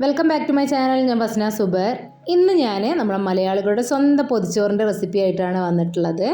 Welcome back to my channel. ഞാൻ ബസ്ന സുബർ. ഇന്ന് ഞാൻ നമ്മുടെ മലയാളികളുടെ സ്വന്തം പൊതിച്ചോറിൻ്റെ റെസിപ്പി ആയിട്ടാണ് വന്നിട്ടുള്ളത്.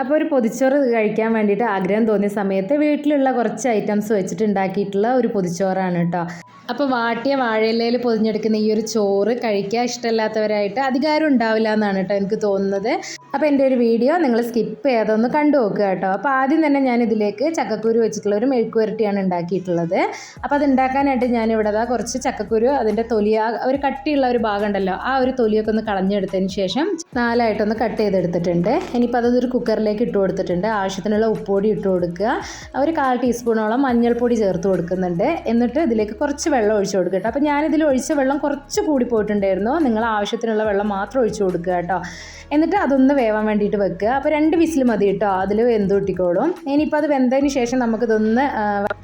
അപ്പോൾ ഒരു പൊതിച്ചോറ് കഴിക്കാൻ വേണ്ടിയിട്ട് ആഗ്രഹം തോന്നിയ സമയത്ത് വീട്ടിലുള്ള കുറച്ച് ഐറ്റംസ് വെച്ചിട്ട് ഉണ്ടാക്കിയിട്ടുള്ള ഒരു പൊതിച്ചോറാണ് കേട്ടോ. അപ്പോൾ വാട്ടിയ വാഴയിലയിൽ പൊതിഞ്ഞെടുക്കുന്ന ഈ ഒരു ചോറ് കഴിക്കാൻ ഇഷ്ടമില്ലാത്തവരായിട്ട് അധികാരം ഉണ്ടാവില്ല എന്നാണ് കേട്ടോ എനിക്ക് തോന്നുന്നത്. അപ്പോൾ എൻ്റെ ഒരു വീഡിയോ നിങ്ങൾ സ്കിപ്പ് ചെയ്യാതെ ഒന്ന് കണ്ടു നോക്കുക കേട്ടോ. അപ്പോൾ ആദ്യം തന്നെ ഞാൻ ഇതിലേക്ക് ചക്കക്കുരു വെച്ചിട്ടുള്ള ഒരു മെഴുക്കുവരട്ടിയാണ് ഉണ്ടാക്കിയിട്ടുള്ളത്. അപ്പോൾ അത് ഉണ്ടാക്കാനായിട്ട് ഞാനിവിടെ കുറച്ച് ചക്കക്കുരു അതിൻ്റെ തൊലി ഒരു കട്ടിയുള്ള ഒരു ഭാഗം ഉണ്ടല്ലോ, ആ ഒരു തൊലിയൊക്കെ ഒന്ന് കളഞ്ഞെടുത്തതിന് ശേഷം നാലായിട്ടൊന്ന് കട്ട് ചെയ്തെടുത്തിട്ടുണ്ട്. ഇനിയിപ്പോൾ അതൊരു കുക്കറിലേക്ക് ഇട്ട് കൊടുത്തിട്ടുണ്ട്. ആവശ്യത്തിനുള്ള ഉപ്പുപൊടി ഇട്ട് കൊടുക്കുക, ഒരു 1/4 ടീസ്പൂണോളം മഞ്ഞൾപ്പൊടി ചേർത്ത് കൊടുക്കുന്നുണ്ട്. എന്നിട്ട് ഇതിലേക്ക് കുറച്ച് വെള്ളം ഒഴിച്ചു കൊടുക്കുക കേട്ടോ. അപ്പോൾ ഞാനിതിൽ ഒഴിച്ച വെള്ളം കുറച്ച് കൂടി പോയിട്ടുണ്ടായിരുന്നു. നിങ്ങൾ ആവശ്യത്തിനുള്ള വെള്ളം മാത്രം ഒഴിച്ചു കൊടുക്കുക കേട്ടോ. എന്നിട്ട് അതൊന്ന് വേവാൻ വേണ്ടിയിട്ട് വെക്കുക. അപ്പോൾ 2 വിസിൽ മതി കേട്ടോ, അതിൽ വെന്ത് കിട്ടിക്കോളും. ഇനിയിപ്പോൾ അത് വെന്തതിന് ശേഷം നമുക്കിതൊന്ന്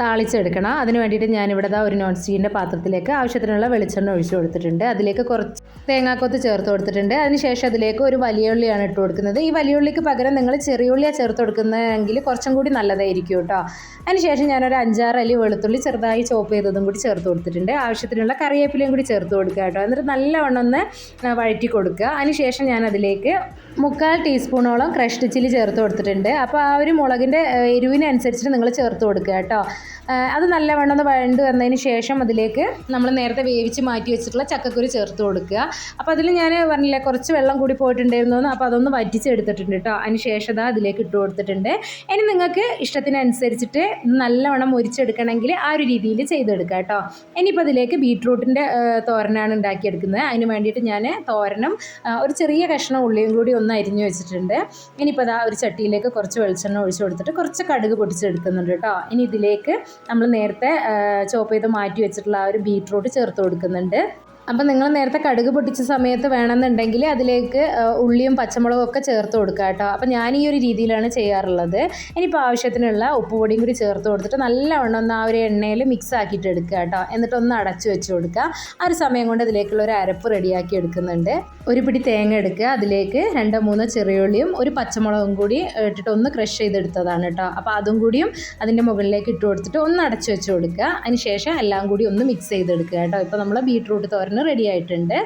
താളിച്ചെടുക്കണം. അതിന് വേണ്ടിയിട്ട് ഞാനിവിടെ ഒരു നോൺ സ്റ്റിക്കിൻ്റെ പാത്രത്തിലേക്ക് ആവശ്യത്തിനുള്ള വെളിച്ചെണ്ണ ഒഴിച്ചു കൊടുത്തിട്ടുണ്ട്. അതിലേക്ക് കുറച്ച് തേങ്ങാക്കൊത്ത് ചേർത്ത് കൊടുത്തിട്ടുണ്ട്. അതിനുശേഷം അതിലേക്ക് ഒരു വലിയ ഉള്ളിയാണ് ഇട്ട് കൊടുക്കുന്നത്. ഈ വലിയ ഉള്ളിക്ക് പകരം നിങ്ങൾ ചെറിയ ഉള്ളിയാണ് ചേർത്ത് കൊടുക്കുന്നതെങ്കിൽ കുറച്ചും കൂടി നല്ലതായിരിക്കും കേട്ടോ. അതിനുശേഷം ഞാനൊരു 5-6 അല്ലി വെളുത്തുള്ളി ചെറുതായി ചോപ്പ് ചെയ്തതും കൂടി ചേർത്ത് കൊടുത്തിട്ടുണ്ട്. ആവശ്യത്തിനുള്ള കറിവേപ്പിലയും കൂടി ചേർത്ത് കൊടുക്കുക കേട്ടോ. എന്നിട്ട് നല്ലവണ്ണം ഒന്ന് വഴറ്റി കൊടുക്കുക. അതിനുശേഷം ഞാൻ അതിലേക്ക് 1/4 ടീസ്പൂണോളം ക്രഷ്ഡ് ചില്ലി ചേർത്ത് കൊടുത്തിട്ടുണ്ട്. അപ്പോൾ ആ ഒരു മുളകിൻ്റെ എരിവിനനുസരിച്ചിട്ട് നിങ്ങൾ ചേർത്ത് കൊടുക്കുക കേട്ടോ. അത് നല്ലവണ്ണം ഒന്ന് വഴണ്ട് വന്നതിന് ശേഷം അതിലേക്ക് നമ്മൾ നേരത്തെ വേവിച്ച് മാറ്റി വെച്ചിട്ടുള്ള ചക്കക്കുരു ചേർത്ത് കൊടുക്കുക. അപ്പോൾ അതിൽ ഞാൻ പറഞ്ഞില്ലേ കുറച്ച് വെള്ളം കൂടി പോയിട്ടുണ്ടായിരുന്നു, അപ്പോൾ അതൊന്ന് വറ്റിച്ചെടുത്തിട്ടുണ്ട് കേട്ടോ. അതിന് ശേഷം അതിലേക്ക് ഇട്ട് കൊടുത്തിട്ടുണ്ട്. ഇനി നിങ്ങൾക്ക് ഇഷ്ടത്തിനനുസരിച്ചിട്ട് നല്ലവണ്ണം മുരിച്ചെടുക്കണമെങ്കിൽ ആ ഒരു രീതിയിൽ ചെയ്തെടുക്കുക കേട്ടോ. ഇനിയിപ്പോൾ അതിലേക്ക് ബീട്രൂട്ടിൻ്റെ തോരനാണ് ഉണ്ടാക്കിയെടുക്കുന്നത്. അതിന് വേണ്ടിയിട്ട് ഞാൻ തോരനും ഒരു ചെറിയ കഷ്ണം ഉള്ളിയും കൂടി ഒന്ന് അരിഞ്ഞു വെച്ചിട്ടുണ്ട്. ഇനിയിപ്പോൾ ഒരു ചട്ടിയിലേക്ക് കുറച്ച് വെളിച്ചെണ്ണ ഒഴിച്ചു കൊടുത്തിട്ട് കുറച്ച് കടുക് പൊട്ടിച്ചെടുക്കുന്നുണ്ട് കേട്ടോ. ഇനി ഇതിലേക്ക് നമ്മൾ നേരത്തെ ചോപ്പ് ചെയ്ത് മാറ്റി വെച്ചിട്ടുള്ള ആ ഒരു ബീട്രൂട്ട് ചേർത്ത് കൊടുക്കുന്നുണ്ട്. അപ്പം നിങ്ങൾ നേരത്തെ കടുക് പൊട്ടിച്ച സമയത്ത് വേണമെന്നുണ്ടെങ്കിൽ അതിലേക്ക് ഉള്ളിയും പച്ചമുളകും ഒക്കെ ചേർത്ത് കൊടുക്കുക കേട്ടോ. അപ്പം ഞാൻ ഈ ഒരു രീതിയിലാണ് ചെയ്യാറുള്ളത്. ഇനിയിപ്പോൾ ആവശ്യത്തിനുള്ള ഉപ്പുപൊടിയും കൂടി ചേർത്ത് കൊടുത്തിട്ട് നല്ലവണ്ണം ഒന്ന് ആ ഒരു എണ്ണയിൽ മിക്സ് ആക്കിയിട്ട് എടുക്കുക കേട്ടോ. എന്നിട്ടൊന്ന് അടച്ചു വെച്ച് കൊടുക്കുക. ആ ഒരു സമയം കൊണ്ട് ഇതിലേക്കുള്ള ഒരു അരപ്പ് റെഡിയാക്കി എടുക്കുന്നുണ്ട്. ഒരു പിടി തേങ്ങ എടുക്കുക, അതിലേക്ക് 2-3 ചെറിയുള്ളിയും ഒരു പച്ചമുളകും കൂടി ഇട്ടിട്ട് ഒന്ന് ക്രഷ് ചെയ്തെടുത്തതാണ് കേട്ടോ. അപ്പോൾ അതും കൂടിയും അതിൻ്റെ മുകളിലേക്ക് ഇട്ട് കൊടുത്തിട്ട് ഒന്ന് അടച്ചു വെച്ച് കൊടുക്കുക. അതിന് ശേഷം എല്ലാം കൂടി ഒന്ന് മിക്സ് ചെയ്തെടുക്കുക കേട്ടോ. ഇപ്പോൾ നമ്മൾ ബീട്രൂട്ട് തോരൻ റെഡി ആയിട്ടുണ്ട്.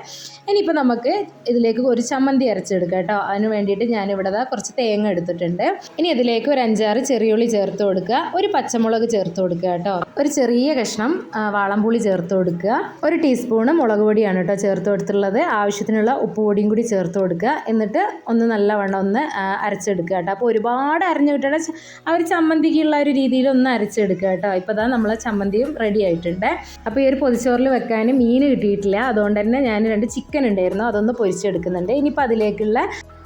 ഇനിയിപ്പോൾ നമുക്ക് ഇതിലേക്ക് ഒരു ചമ്മന്തി അരച്ചെടുക്കാം കേട്ടോ. അതിന് വേണ്ടിയിട്ട് ഞാനിവിടെ കുറച്ച് തേങ്ങ എടുത്തിട്ടുണ്ട്. ഇനി അതിലേക്ക് ഒരു 5-6 ചെറിയുള്ളി ചേർത്ത് കൊടുക്കുക, ഒരു പച്ചമുളക് ചേർത്ത് കൊടുക്കുക കേട്ടോ, ഒരു ചെറിയ കഷ്ണം വാളംപുളി ചേർത്ത് കൊടുക്കുക, 1 ടീസ്പൂണ് മുളക് പൊടിയാണ് കേട്ടോ ചേർത്ത് കൊടുത്തിട്ടുള്ളത്. ആവശ്യത്തിനുള്ള ഉപ്പ് പൊടിയും കൂടി ചേർത്ത് കൊടുക്കുക. എന്നിട്ട് ഒന്ന് നല്ലവണ്ണം ഒന്ന് അരച്ചെടുക്കുക കേട്ടോ. അപ്പോൾ ഒരുപാട് അരഞ്ഞു കിട്ടണ ആ ഒരു ചമ്മന്തിക്കുള്ള ഒരു രീതിയിൽ ഒന്ന് അരച്ചെടുക്കുക കേട്ടോ. ഇപ്പോൾ നമ്മളെ ചമ്മന്തിയും റെഡി ആയിട്ടുണ്ട്. അപ്പോൾ ഈ ഒരു പൊതിച്ചോറിൽ വെക്കാൻ മീൻ കിട്ടിയിട്ടില്ല, അതുകൊണ്ട് തന്നെ ഞാൻ 2 ചിക്കൻ ഉണ്ടായിരുന്നു, അതൊന്ന് പൊരിച്ചെടുക്കുന്നുണ്ട്. ഇനിയിപ്പോൾ അതിലേക്കുള്ള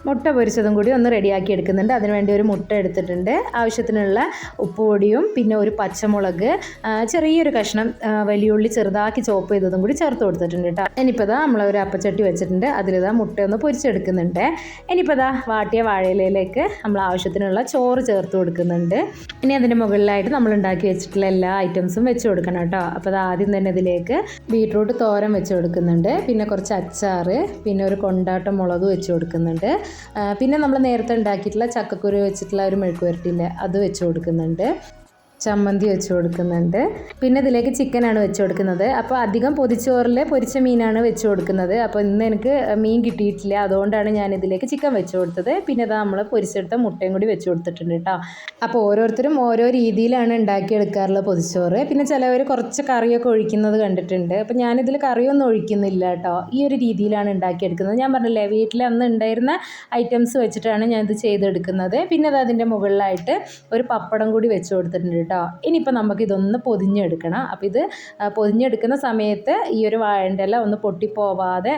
മുട്ട പൊരിച്ചതും കൂടി ഒന്ന് റെഡിയാക്കി എടുക്കുന്നുണ്ട്. അതിനുവേണ്ടി ഒരു മുട്ട എടുത്തിട്ടുണ്ട്. ആവശ്യത്തിനുള്ള ഉപ്പുപൊടിയും പിന്നെ ഒരു പച്ചമുളക്, ചെറിയൊരു കഷ്ണം വലിയുള്ളി ചെറുതാക്കി ചോപ്പ് ചെയ്തതും കൂടി ചേർത്ത് കൊടുത്തിട്ടുണ്ട് കേട്ടോ. ഇനിയിപ്പോൾ നമ്മളൊരു അപ്പച്ചട്ടി വെച്ചിട്ടുണ്ട്, അതിലിതാ മുട്ടയൊന്ന് പൊരിച്ചെടുക്കുന്നുണ്ട്. ഇനിയിപ്പോൾ വാട്ടിയ വാഴയിലയിലേക്ക് നമ്മൾ ആവശ്യത്തിനുള്ള ചോറ് ചേർത്ത് കൊടുക്കുന്നുണ്ട്. ഇനി അതിൻ്റെ മുകളിലായിട്ട് നമ്മൾ ഉണ്ടാക്കി വെച്ചിട്ടുള്ള എല്ലാ ഐറ്റംസും വെച്ച് കൊടുക്കണം കേട്ടോ. അപ്പോൾ ആദ്യം തന്നെ ഇതിലേക്ക് ബീട്രൂട്ട് തോരൻ വെച്ച് കൊടുക്കുന്നുണ്ട്, പിന്നെ കുറച്ച് അച്ചാറ്, പിന്നെ ഒരു കൊണ്ടാട്ടം മുളക് വെച്ച് കൊടുക്കുന്നുണ്ട്, പിന്നെ നമ്മൾ നേരത്തെ ഉണ്ടാക്കിയിട്ടുള്ള ചക്കക്കുരു വെച്ചിട്ടുള്ള ഒരു മെഴുക്കുവരട്ടിയില്ലേ അത് വെച്ച് കൊടുക്കുന്നുണ്ട്, ചമ്മന്തി വെച്ച് കൊടുക്കുന്നുണ്ട്, പിന്നെ ഇതിലേക്ക് ചിക്കനാണ് വെച്ച് കൊടുക്കുന്നത്. അപ്പോൾ അധികം പൊതിച്ചോറിൽ പൊരിച്ച മീനാണ് വെച്ച് കൊടുക്കുന്നത്. അപ്പോൾ ഇന്ന് എനിക്ക് മീൻ കിട്ടിയിട്ടില്ല, അതുകൊണ്ടാണ് ഞാൻ ഇതിലേക്ക് ചിക്കൻ വെച്ച് കൊടുത്തത്. പിന്നെ നമ്മൾ പൊരിച്ചെടുത്ത മുട്ടയും കൂടി വെച്ച് കൊടുത്തിട്ടുണ്ട് കേട്ടോ. അപ്പോൾ ഓരോരുത്തരും ഓരോ രീതിയിലാണ് ഉണ്ടാക്കിയെടുക്കാറുള്ളത് പൊതിച്ചോറ്. പിന്നെ ചിലവർ കുറച്ച് കറിയൊക്കെ ഒഴിക്കുന്നത് കണ്ടിട്ടുണ്ട്. അപ്പോൾ ഞാനിതിൽ കറിയൊന്നും ഒഴിക്കുന്നില്ല കേട്ടോ. ഈ ഒരു രീതിയിലാണ് ഉണ്ടാക്കിയെടുക്കുന്നത്. ഞാൻ പറഞ്ഞില്ലേ വീട്ടിൽ അന്ന് ഉണ്ടായിരുന്ന ഐറ്റംസ് വെച്ചിട്ടാണ് ഞാനിത് ചെയ്തെടുക്കുന്നത്. പിന്നെ അതിൻ്റെ മുകളിലായിട്ട് ഒരു പപ്പടം കൂടി വെച്ച് കൊടുത്തിട്ടുണ്ട് കേട്ടോ. ഇനിയിപ്പോൾ നമുക്കിതൊന്ന് പൊതിഞ്ഞെടുക്കണം. അപ്പോൾ ഇത് പൊതിഞ്ഞെടുക്കുന്ന സമയത്ത് ഈ ഒരു വാഴൻ്റെ ഇല ഒന്ന് പൊട്ടിപ്പോവാതെ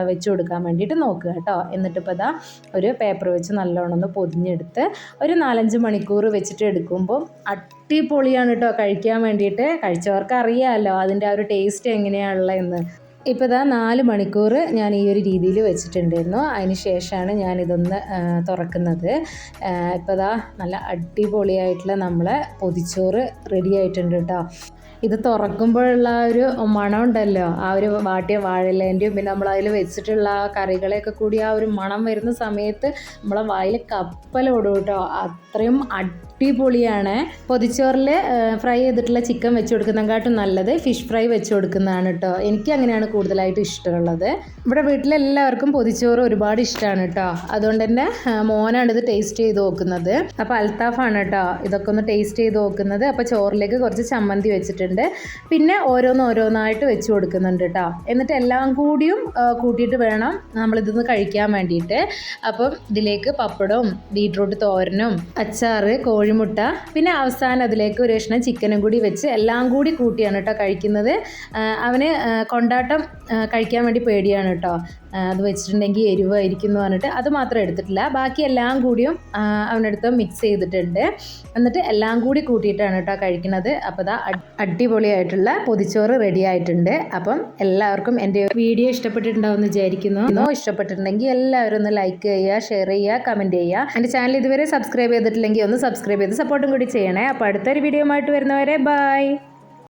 വെച്ച് കൊടുക്കാൻ വേണ്ടിയിട്ട് നോക്കുക കേട്ടോ. എന്നിട്ടിപ്പോൾ ഒരു പേപ്പർ വെച്ച് നല്ലോണം ഒന്ന് പൊതിഞ്ഞെടുത്ത് ഒരു 4-5 മണിക്കൂർ വെച്ചിട്ട് എടുക്കുമ്പോൾ അടിപൊളിയാണ് കേട്ടോ കഴിക്കാൻ വേണ്ടിയിട്ട്. കഴിച്ചവർക്ക് അറിയാമല്ലോ അതിൻ്റെ ആ ഒരു ടേസ്റ്റ് എങ്ങനെയാണുള്ളതെന്ന്. ഇപ്പോൾ 4 മണിക്കൂർ ഞാൻ ഈ ഒരു രീതിയിൽ വെച്ചിട്ടുണ്ടായിരുന്നു. അതിന് ശേഷമാണ് ഞാനിതൊന്ന് തുറക്കുന്നത്. ഇപ്പോൾ നല്ല അടിപൊളിയായിട്ടുള്ള നമ്മളെ പൊതിച്ചോറ് റെഡി ആയിട്ടുണ്ട് കേട്ടോ. ഇത് തുറക്കുമ്പോഴുള്ള ഒരു മണം ഉണ്ടല്ലോ, ആ ഒരു വാട്ടിയ വാഴയിലേൻ്റെയും പിന്നെ നമ്മളതിൽ വെച്ചിട്ടുള്ള ആ കറികളെയൊക്കെ കൂടി ആ ഒരു മണം വരുന്ന സമയത്ത് നമ്മളെ വായിൽ കപ്പലോടും കേട്ടോ. അത്രയും അടിപൊളിയാണ്. പൊതിച്ചോറിൽ ഫ്രൈ ചെയ്തിട്ടുള്ള ചിക്കൻ വെച്ച് കൊടുക്കുന്നതിനെക്കാട്ടും നല്ലത് ഫിഷ് ഫ്രൈ വെച്ച് കൊടുക്കുന്നതാണ് കേട്ടോ. എനിക്ക് അങ്ങനെയാണ് കൂടുതലായിട്ട് ഇഷ്ടമുള്ളത്. ഇവിടെ വീട്ടിലെല്ലാവർക്കും പൊതിച്ചോറ് ഒരുപാട് ഇഷ്ടമാണ് കേട്ടോ. അതുകൊണ്ട് തന്നെ മോനാണ് ഇത് ടേസ്റ്റ് ചെയ്ത് നോക്കുന്നത്. അപ്പോൾ അൽത്താഫാണ് കേട്ടോ ഇതൊക്കെ ഒന്ന് ടേസ്റ്റ് ചെയ്ത് നോക്കുന്നത്. അപ്പോൾ ചോറിലേക്ക് കുറച്ച് ചമ്മന്തി വെച്ചിട്ടുണ്ട്. പിന്നെ ഓരോന്നായിട്ട് വെച്ച് കൊടുക്കുന്നുണ്ട് കേട്ടോ. എന്നിട്ട് എല്ലാം കൂടിയും കൂട്ടിയിട്ട് വേണം നമ്മളിതൊന്ന് കഴിക്കാൻ വേണ്ടിയിട്ട്. അപ്പം ഇതിലേക്ക് പപ്പടവും ബീട്രൂട്ട് തോരനും അച്ചാറ് കോഴിമുട്ട പിന്നെ അവസാനം അതിലേക്ക് ഒരു കഷ്ണം ചിക്കനും കൂടി വെച്ച് എല്ലാം കൂടി കൂട്ടിയാണ് കേട്ടോ കഴിക്കുന്നത്. അവന് കൊണ്ടാട്ടം കഴിക്കാൻ വേണ്ടി പേടിയാണ് കേട്ടോ. അത് വെച്ചിട്ടുണ്ടെങ്കിൽ എരിവായിരിക്കും എന്ന് പറഞ്ഞിട്ട് അത് മാത്രം എടുത്തിട്ടില്ല. ബാക്കി എല്ലാം കൂടിയും അവനടുത്ത് മിക്സ് ചെയ്തിട്ടുണ്ട്. എന്നിട്ട് എല്ലാം കൂടി കൂട്ടിയിട്ടാണ് കേട്ടോ കഴിക്കുന്നത്. അപ്പോൾ ഇതാ അടിപൊളിയായിട്ടുള്ള പൊതിച്ചോറ് റെഡി ആയിട്ടുണ്ട്. അപ്പം എല്ലാവർക്കും എൻ്റെ വീഡിയോ ഇഷ്ടപ്പെട്ടിട്ടുണ്ടാവുമെന്ന് വിചാരിക്കുന്നു. ഇഷ്ടപ്പെട്ടിട്ടുണ്ടെങ്കിൽ എല്ലാവരും ഒന്ന് ലൈക്ക് ചെയ്യുക, ഷെയർ ചെയ്യുക, കമൻറ്റ് ചെയ്യുക. എൻ്റെ ചാനൽ ഇതുവരെ സബ്സ്ക്രൈബ് ചെയ്തിട്ടില്ലെങ്കിൽ ഒന്ന് സബ്സ്ക്രൈബ് ചെയ്ത് സപ്പോർട്ടും കൂടി ചെയ്യണേ. അപ്പോൾ അടുത്തൊരു വീഡിയോ ആയിട്ട് വരുന്നവരെ ബൈ.